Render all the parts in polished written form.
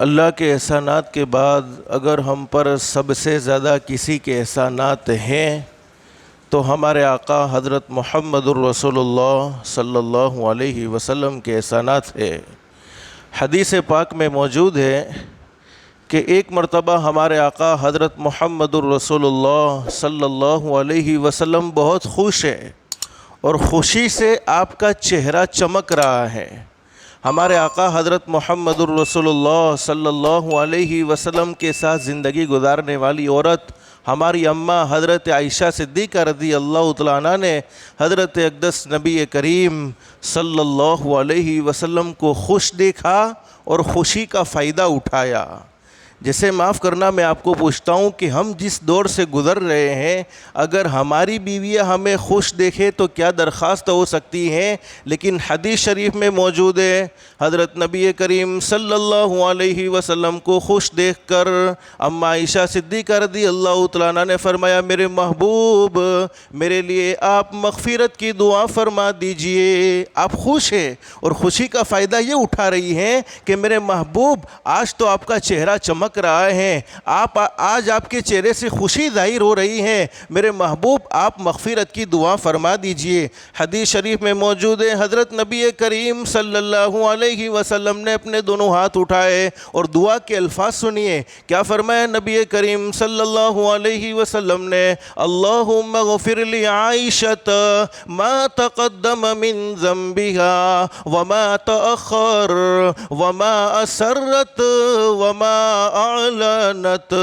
اللہ کے احسانات کے بعد اگر ہم پر سب سے زیادہ کسی کے احسانات ہیں تو ہمارے آقا حضرت محمد الرسول اللہ صلی اللہ علیہ وسلم کے احسانات ہے۔ حدیث پاک میں موجود ہے کہ ایک مرتبہ ہمارے آقا حضرت محمد الرسول اللہ صلی اللہ علیہ وسلم بہت خوش ہے اور خوشی سے آپ کا چہرہ چمک رہا ہے۔ ہمارے آقا حضرت محمد الرسول اللہ صلی اللہ علیہ وسلم کے ساتھ زندگی گزارنے والی عورت ہماری اماں حضرت عائشہ صدیقہ رضی اللہ تعالیٰ عنہ نے حضرت اقدس نبی کریم صلی اللہ علیہ وسلم کو خوش دیکھا اور خوشی کا فائدہ اٹھایا۔ جیسے معاف کرنا میں آپ کو پوچھتا ہوں کہ ہم جس دور سے گزر رہے ہیں اگر ہماری بیویاں ہمیں خوش دیکھے تو کیا درخواست ہو سکتی ہیں، لیکن حدیث شریف میں موجود ہے حضرت نبی کریم صلی اللہ علیہ وسلم کو خوش دیکھ کر اماں عائشہ صدیقہ رضی اللہ تعالیٰ عنہ نے فرمایا میرے محبوب میرے لیے آپ مغفرت کی دعا فرما دیجئے۔ آپ خوش ہیں اور خوشی کا فائدہ یہ اٹھا رہی ہیں کہ میرے محبوب آج تو آپ کا چہرہ چمک رہا ہے، آج آپ کے چہرے سے خوشی ظاہر ہو رہی ہے، میرے محبوب آپ مغفرت کی دعا فرما دیجئے۔ حدیث شریف میں موجود ہے حضرت نبی کریم صلی اللہ علیہ وسلم نے اپنے دونوں ہاتھ اٹھائے اور دعا کے الفاظ سنیے، کیا فرمایا نبی کریم صلی اللہ علیہ وسلم نے، اللہم اغفر لی عائشۃ ما تقدم من ذنبها وما تأخر وما اسرت وما اعلنت۔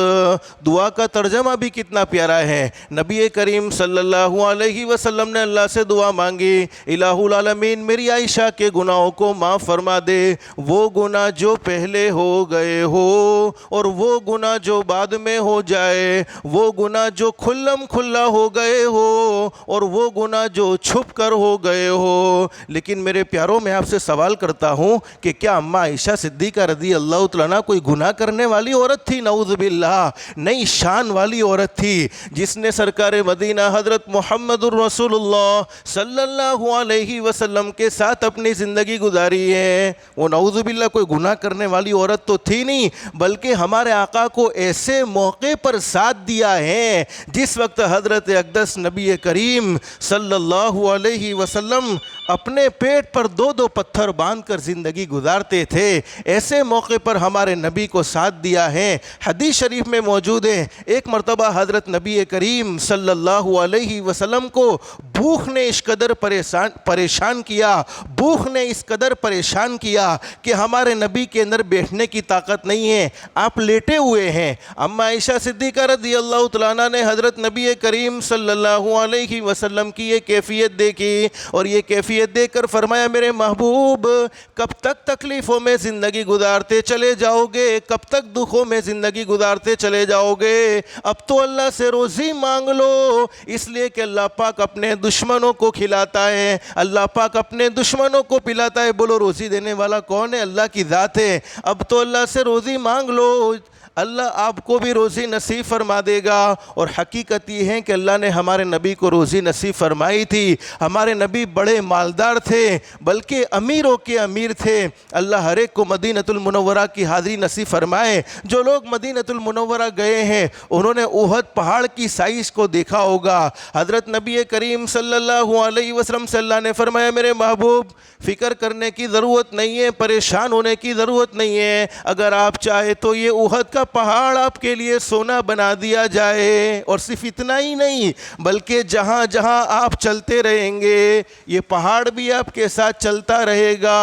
دعا کا ترجمہ بھی کتنا پیارا ہے۔ نبی کریم صلی اللہ علیہ وسلم نے اللہ سے دعا مانگی، الہ العالمین میری عائشہ کے گناہوں کو معاف فرما دے، وہ گناہ جو پہلے ہو گئے ہو اور وہ گناہ جو بعد میں ہو جائے، وہ گناہ جو کھلم کھلا ہو گئے ہو اور وہ گناہ جو چھپ کر ہو گئے ہو۔ لیکن میرے پیاروں میں آپ سے سوال کرتا ہوں کہ کیا اماں عائشہ صدیقہ رضی اللہ تعالیٰ عنہ کوئی گناہ کرنے والی عورت تھی؟ نعوذ باللہ، نئی شان والی عورت تھی جس نے سرکار مدینہ حضرت محمد الرسول اللہ صلی اللہ علیہ وسلم کے ساتھ اپنی زندگی گزاری ہے۔ وہ نعوذ باللہ کوئی گناہ کرنے والی عورت تو تھی نہیں، بلکہ ہمارے آقا کو ایسے موقع پر ساتھ دیا ہے جس وقت حضرت اقدس نبی کریم صلی اللہ علیہ وسلم اپنے پیٹ پر دو دو پتھر باندھ کر زندگی گزارتے تھے، ایسے موقع پر ہمارے نبی کو ساتھ دیا ہے۔ حدیث شریف میں موجود ہے ایک مرتبہ حضرت نبی کریم صلی اللہ علیہ وسلم کو بھوک نے اس قدر پریشان کیا، بھوک نے اس قدر پریشان کیا کہ ہمارے نبی کے اندر بیٹھنے کی طاقت نہیں ہے، آپ لیٹے ہوئے ہیں۔ اماں عائشہ صدیقہ رضی اللہ تعالیٰ عنہ نے حضرت نبی کریم صلی اللہ علیہ وسلم کی یہ کیفیت دیکھی اور یہ کیفیت دیکھ کر فرمایا میرے محبوب کب تک تکلیفوں میں زندگی گزارتے چلے جاؤ گے، کب تک دکھوں میں زندگی گزارتے چلے جاؤ گے؟ اب تو اللہ سے روزی مانگ لو، اس لیے کہ اللہ پاک اپنے دشمنوں کو کھلاتا ہے، اللہ پاک اپنے دشمنوں کو پلاتا ہے۔ بولو روزی دینے والا کون ہے؟ اللہ کی ذات ہے۔ اب تو اللہ سے روزی مانگ لو، اللہ آپ کو بھی روزی نصیب فرما دے گا۔ اور حقیقت یہ ہے کہ اللہ نے ہمارے نبی کو روزی نصیب فرمائی تھی۔ ہمارے نبی بڑے مالدار تھے، بلکہ امیروں کے امیر تھے۔ اللہ ہر ایک کو مدینۃ المنورہ کی حاضری نصیب فرمائے۔ جو لوگ مدینۃ المنورہ گئے ہیں انہوں نے احد پہاڑ کی سائز کو دیکھا ہوگا۔ حضرت نبی کریم صلی اللہ علیہ وسلم سے اللہ نے فرمایا میرے محبوب فکر کرنے کی ضرورت نہیں ہے، پریشان ہونے کی ضرورت نہیں ہے، اگر آپ چاہے تو یہ احد کا پہاڑ آپ کے لیے سونا بنا دیا جائے۔ اور صرف اتنا ہی نہیں بلکہ جہاں جہاں آپ چلتے رہیں گے یہ پہاڑ بھی آپ کے ساتھ چلتا رہے گا۔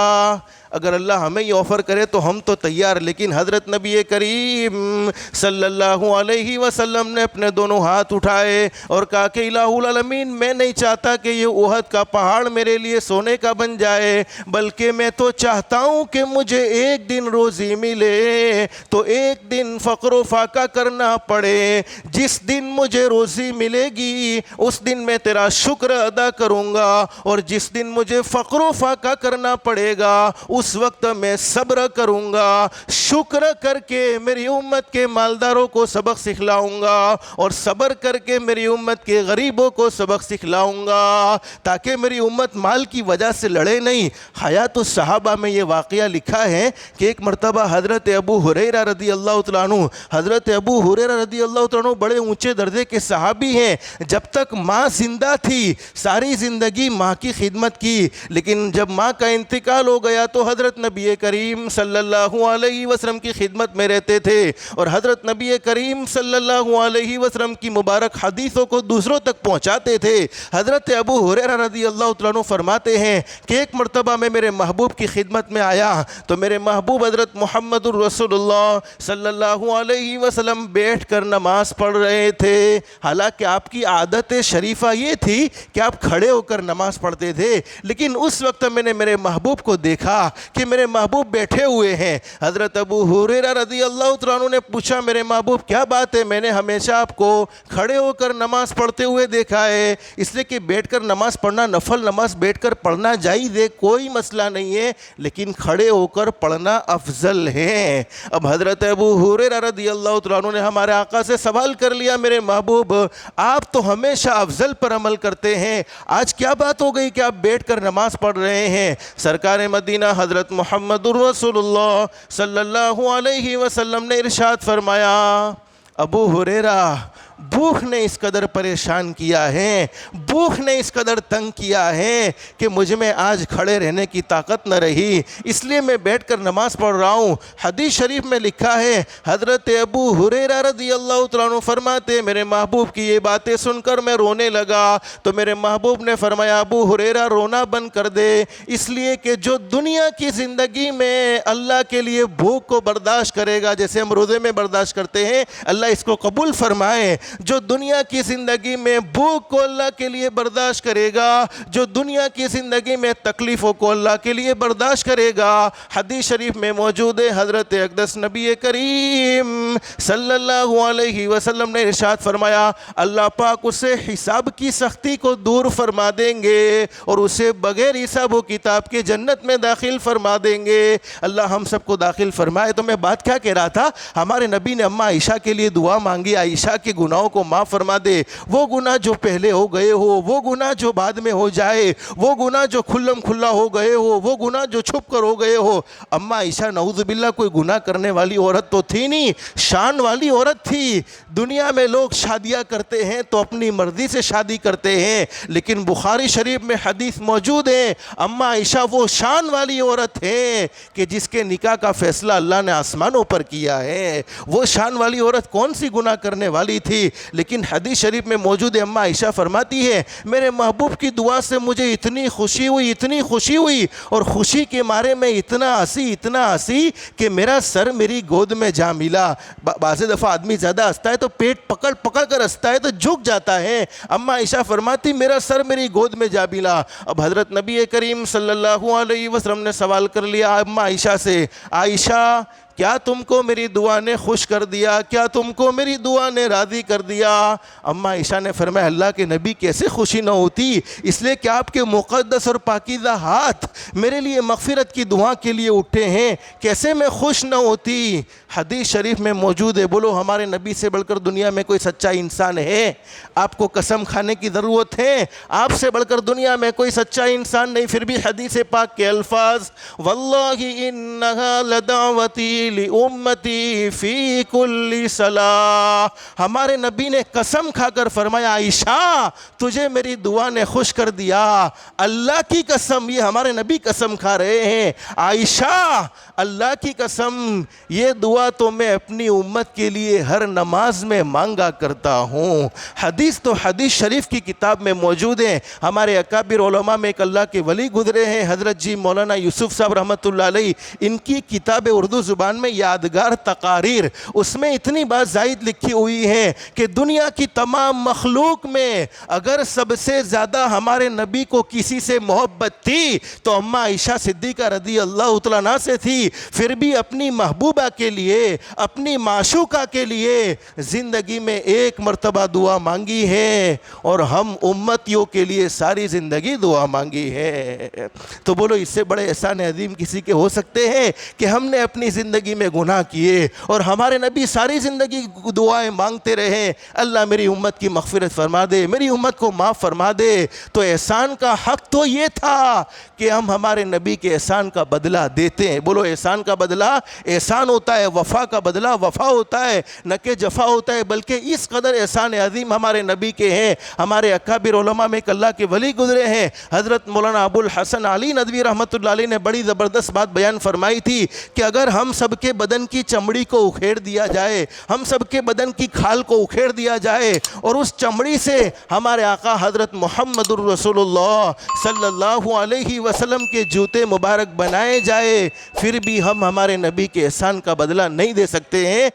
اگر اللہ ہمیں یہ آفر کرے تو ہم تو تیار، لیکن حضرت نبی کریم صلی اللہ علیہ وسلم نے اپنے دونوں ہاتھ اٹھائے اور کہا کہ الہ العالمین میں نہیں چاہتا کہ یہ احد کا پہاڑ میرے لیے سونے کا بن جائے، بلکہ میں تو چاہتا ہوں کہ مجھے ایک دن روزی ملے تو ایک دن فقر و فاقہ کرنا پڑے۔ جس دن مجھے روزی ملے گی اس دن میں تیرا شکر ادا کروں گا، اور جس دن مجھے فقر و فاقہ کرنا پڑے گا اس اس وقت میں صبر کروں گا، شکر کر کے میری امت کے مالداروں کو سبق سکھلاؤں گا، اور صبر کر کے میری امت کے غریبوں کو سبق سکھلاؤں گا، تاکہ میری امت مال کی وجہ سے لڑے نہیں۔ حیات الصحابہ میں یہ واقعہ لکھا ہے کہ ایک مرتبہ حضرت ابو ہریرہ رضی اللہ تعالیٰ عنہ، حضرت ابو ہریرہ رضی اللہ تعالیٰ عنہ بڑے اونچے درجے کے صحابی ہیں۔ جب تک ماں زندہ تھی ساری زندگی ماں کی خدمت کی، لیکن جب ماں کا انتقال ہو گیا تو حضرت نبی کریم صلی اللہ علیہ وسلم کی خدمت میں رہتے تھے، اور حضرت نبی کریم صلی اللہ علیہ وسلم کی مبارک حدیثوں کو دوسروں تک پہنچاتے تھے۔ حضرت ابو ہریرہ رضی اللہ تعالیٰ عنہ فرماتے ہیں کہ ایک مرتبہ میں میرے محبوب کی خدمت میں آیا تو میرے محبوب حضرت محمد الرسول اللہ صلی اللہ علیہ وسلم بیٹھ کر نماز پڑھ رہے تھے۔ حالانکہ آپ کی عادت شریفہ یہ تھی کہ آپ کھڑے ہو کر نماز پڑھتے تھے، لیکن اس وقت میں نے میرے محبوب کو دیکھا کہ میرے محبوب بیٹھے ہوئے ہیں۔ حضرت ابو ہریرہ رضی اللہ تعالیٰ عنہ نے پوچھا، میرے محبوب کیا بات ہے؟ میں نے ہمیشہ آپ کو کھڑے ہو کر نماز پڑھتے ہوئے دیکھا ہے، اس لیے کہ بیٹھ کر نماز پڑھنا، نفل نماز بیٹھ کر پڑھنا جائز ہے، کوئی مسئلہ نہیں ہے، لیکن کھڑے ہو کر پڑھنا افضل ہے۔ اب حضرت ابو ہریرہ رضی اللہ تعالیٰ عنہ نے ہمارے آقا سے سوال کر لیا، میرے محبوب آپ تو ہمیشہ افضل پر عمل کرتے ہیں، آج کیا بات ہو گئی کہ آپ بیٹھ کر نماز پڑھ رہے ہیں؟ سرکار مدینہ حضرت محمد الرسول اللہ صلی اللہ علیہ وسلم نے ارشاد فرمایا، ابو ہریرہ بھوک نے اس قدر پریشان کیا ہے، بھوک نے اس قدر تنگ کیا ہے کہ مجھ میں آج کھڑے رہنے کی طاقت نہ رہی، اس لیے میں بیٹھ کر نماز پڑھ رہا ہوں۔ حدیث شریف میں لکھا ہے، حضرت ابو ہریرہ رضی اللہ تعالیٰ عنہ فرماتے، میرے محبوب کی یہ باتیں سن کر میں رونے لگا تو میرے محبوب نے فرمایا، ابو ہریرہ رونا بند کر دے، اس لیے کہ جو دنیا کی زندگی میں اللہ کے لیے بھوک کو برداشت کرے گا، جیسے ہم روزے میں برداشت کرتے ہیں، اللہ اس کو قبول فرمائے، جو دنیا کی زندگی میں بھوک کو اللہ کے لیے برداشت کرے گا، جو دنیا کی زندگی میں تکلیفوں کو اللہ کے لیے برداشت کرے گا، حدیث شریف میں موجود ہے، حضرت اقدس نبی کریم صلی اللہ علیہ وسلم نے ارشاد فرمایا، اللہ پاک اسے حساب کی سختی کو دور فرما دیں گے اور اسے بغیر حساب و کتاب کے جنت میں داخل فرما دیں گے۔ اللہ ہم سب کو داخل فرمائے۔ تو میں بات کیا کہہ رہا تھا، ہمارے نبی نے اماں عائشہ کے لیے دعا مانگی، عائشہ کے گناہوں کو معاف فرما دے، وہ گناہ جو پہلے ہو گئے ہو، وہ گناہ جو بعد میں ہو جائے، وہ گناہ جو کھلم کھلا ہو گئے ہو، وہ گناہ جو چھپ کر ہو گئے ہو۔ اماں عائشہ نعوذ باللہ کوئی گناہ کرنے والی عورت تو تھی نہیں، شان والی عورت تھی۔ دنیا میں لوگ شادیاں کرتے ہیں تو اپنی مرضی سے شادی کرتے ہیں، لیکن بخاری شریف میں حدیث موجود ہے، اماں عائشہ وہ شان والی عورت ہے کہ جس کے نکاح کا فیصلہ اللہ نے آسمانوں پر کیا ہے۔ وہ شان والی عورت کون سی گناہ کرنے والی تھی؟ لیکن حدیث شریف میں موجود ہے، اماں عائشہ فرماتی ہے، میرے محبوب کی دعا سے مجھے اتنی خوشی ہوئی، اتنی خوشی ہوئی، اور خوشی کے مارے میں اتنا ہنسی کہ میرا سر میری گود میں جا ملا۔ بعض دفعہ آدمی زیادہ ہنستا ہے تو پیٹ پکڑ کر ہنستا ہے تو جھک جاتا ہے۔ اماں عائشہ فرماتی، میرا سر میری گود میں جا ملا۔ اب حضرت نبی کریم صلی اللہ علیہ وسلم نے سوال کر لیا اماں عائشہ سے، عائشہ کیا تم کو میری دعا نے خوش کر دیا؟ کیا تم کو میری دعا نے راضی کر دیا؟ اماں عائشہ نے فرمایا، اللہ کے نبی کیسے خوشی نہ ہوتی، اس لیے کہ آپ کے مقدس اور پاکیزہ ہاتھ میرے لیے مغفرت کی دعا کے لیے اٹھے ہیں، کیسے میں خوش نہ ہوتی؟ حدیث شریف میں موجود ہے، بولو ہمارے نبی سے بڑھ کر دنیا میں کوئی سچا انسان ہے؟ آپ کو قسم کھانے کی ضرورت ہے، آپ سے بڑھ کر دنیا میں کوئی سچا انسان نہیں، پھر بھی حدیث پاک کے الفاظ، واللہ انہا لدعوتی لِأُمَّتِي فِي كُلِّ صَلَاةٍ، ہمارے نبی نے قسم کھا کر فرمایا، عائشہ تجھے میری دعا نے خوش کر دیا۔ اللہ کی قسم، یہ ہمارے نبی قسم کھا رہے ہیں، عائشہ اللہ کی قسم یہ دعا تو میں اپنی امت کے لیے ہر نماز میں مانگا کرتا ہوں۔ حدیث تو حدیث شریف کی کتاب میں موجود ہے۔ ہمارے اکابر علماء میں ایک اللہ کے ولی گزرے ہیں، حضرت جی مولانا یوسف صاحب رحمۃ اللہ علیہ، ان کی کتاب اردو زبان قرآن میں یادگار تقاریر، اس میں اتنی بات زائد لکھی ہوئی ہے کہ دنیا کی تمام مخلوق میں اگر سب سے زیادہ ہمارے نبی کو کسی سے محبت تھی تو اماں عائشہ صدیقہ رضی اللہ تعالیٰ عنہا سے تھی، پھر بھی اپنی محبوبہ کے لیے، اپنی معشوقہ کے لیے زندگی میں ایک مرتبہ دعا مانگی ہے، اور ہم امتیوں کے لیے ساری زندگی دعا مانگی ہے۔ تو بولو اس سے بڑے احسان عظیم کسی کے ہو سکتے ہیں کہ ہم نے اپنی زندگی میں گناہ کیے اور ہمارے نبی ساری زندگی دعائیں مانگتے رہے، اللہ میری امت کی مغفرت فرما دے، میری امت کو معاف فرما دے۔ تو احسان کا حق تو یہ تھا کہ ہم ہمارے نبی کے احسان کا بدلہ دیتے ہیں۔ بولو احسان کا بدلہ احسان ہوتا ہے، وفا کا بدلہ وفا ہوتا ہے، نہ کہ جفا ہوتا ہے، بلکہ اس قدر احسان عظیم ہمارے نبی کے ہیں۔ ہمارے اکابر علماء میں ایک اللہ کے ولی گزرے ہیں، حضرت مولانا ابو الحسن علی ندوی رحمۃ اللہ علیہ نے بڑی زبردست بات بیان فرمائی تھی کہ اگر ہم سب کے بدن کی چمڑی کو اکھیڑ دیا جائے، ہم سب کے بدن کی کھال کو اکھیڑ دیا جائے اور اس چمڑی سے ہمارے آقا حضرت محمد الرسول اللہ صلی اللہ علیہ وسلم کے جوتے مبارک بنائے جائے، پھر بھی ہم ہمارے نبی کے احسان کا بدلہ نہیں دے سکتے ہیں۔